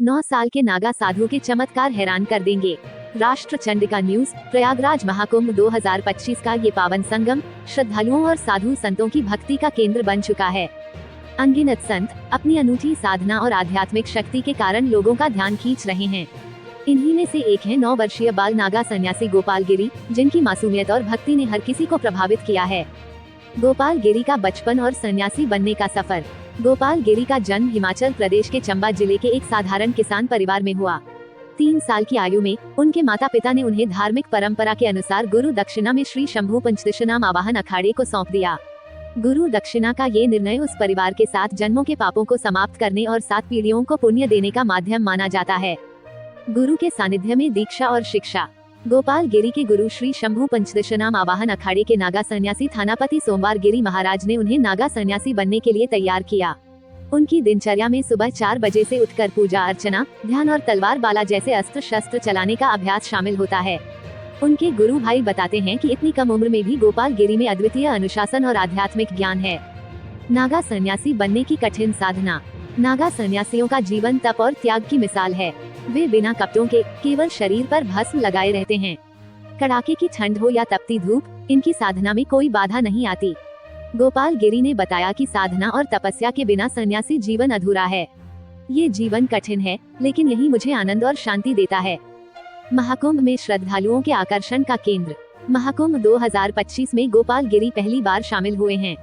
9 साल के नागा साधु के चमत्कार हैरान कर देंगे। राष्ट्र चंडिका न्यूज। प्रयागराज महाकुंभ 2025 का ये पावन संगम श्रद्धालुओं और साधु संतों की भक्ति का केंद्र बन चुका है। अनगिनत संत अपनी अनूठी साधना और आध्यात्मिक शक्ति के कारण लोगों का ध्यान खींच रहे हैं। इन्हीं में से एक है 9 वर्षीय बाल नागा सन्यासी गोपाल गिरी, जिनकी मासूमियत और भक्ति ने हर किसी को प्रभावित किया है। गोपाल गिरी का बचपन और सन्यासी बनने का सफर। गोपाल गिरी का जन्म हिमाचल प्रदेश के चंबा जिले के एक साधारण किसान परिवार में हुआ। 3 साल की आयु में उनके माता पिता ने उन्हें धार्मिक परंपरा के अनुसार गुरु दक्षिणा में श्री शंभू पंचदशनाम आवाहन अखाड़े को सौंप दिया। गुरु दक्षिणा का ये निर्णय उस परिवार के 7 जन्मों के पापों को समाप्त करने और 7 पीढ़ियों को पुण्य देने का माध्यम माना जाता है। गुरु के सानिध्य में दीक्षा और शिक्षा। गोपाल गिरी के गुरु श्री शंभू पंचदशनाम आवाहन अखाड़े के नागा सन्यासी थानापति सोमवार गिरी महाराज ने उन्हें नागा सन्यासी बनने के लिए तैयार किया। उनकी दिनचर्या में सुबह 4 बजे से उठकर पूजा अर्चना, ध्यान और तलवार बाला जैसे अस्त्र शस्त्र चलाने का अभ्यास शामिल होता है। उनके गुरु भाई बताते हैं कि इतनी कम उम्र में भी गोपाल गिरी में अद्वितीय अनुशासन और आध्यात्मिक ज्ञान है। नागा सन्यासी बनने की कठिन साधना। नागा सन्यासियों का जीवन तप और त्याग की मिसाल है। वे बिना कपड़ों के केवल शरीर पर भस्म लगाए रहते हैं। कड़ाके की ठंड हो या तपती धूप, इनकी साधना में कोई बाधा नहीं आती। गोपाल गिरी ने बताया कि साधना और तपस्या के बिना सन्यासी जीवन अधूरा है। ये जीवन कठिन है, लेकिन यही मुझे आनंद और शांति देता है। महाकुंभ में श्रद्धालुओं के आकर्षण का केंद्र। महाकुंभ 2025 में गोपाल गिरी पहली बार शामिल हुए हैं।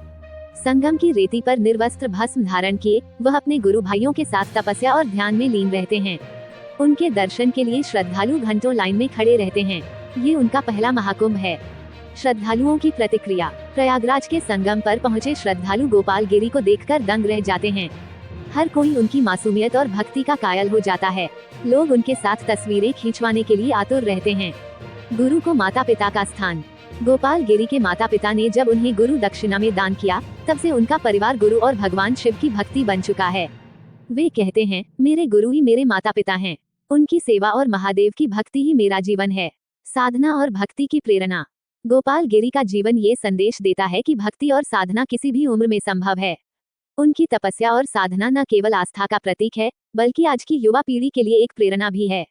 संगम की रेती पर निर्वस्त्र भस्म धारण किए वह अपने गुरु भाइयों के साथ तपस्या और ध्यान में लीन रहते हैं। उनके दर्शन के लिए श्रद्धालु घंटों लाइन में खड़े रहते हैं। ये उनका पहला महाकुंभ है। श्रद्धालुओं की प्रतिक्रिया। प्रयागराज के संगम पर पहुंचे श्रद्धालु गोपाल गिरी को देखकर दंग रह जाते हैं। हर कोई उनकी मासूमियत और भक्ति का कायल हो जाता है। लोग उनके साथ तस्वीरें खिंचवाने के लिए आतुर रहते हैं। गुरु को माता पिता का स्थान। गोपाल गिरी के माता पिता ने जब उन्हें गुरु दक्षिणा में दान किया, तब से उनका परिवार गुरु और भगवान शिव की भक्ति बन चुका है। वे कहते हैं, मेरे गुरु ही मेरे माता पिता हैं। उनकी सेवा और महादेव की भक्ति ही मेरा जीवन है। साधना और भक्ति की प्रेरणा। गोपाल गिरी का जीवन ये संदेश देता है कि भक्ति और साधना किसी भी उम्र में संभव है। उनकी तपस्या और साधना न केवल आस्था का प्रतीक है, बल्कि आज की युवा पीढ़ी के लिए एक प्रेरणा भी है।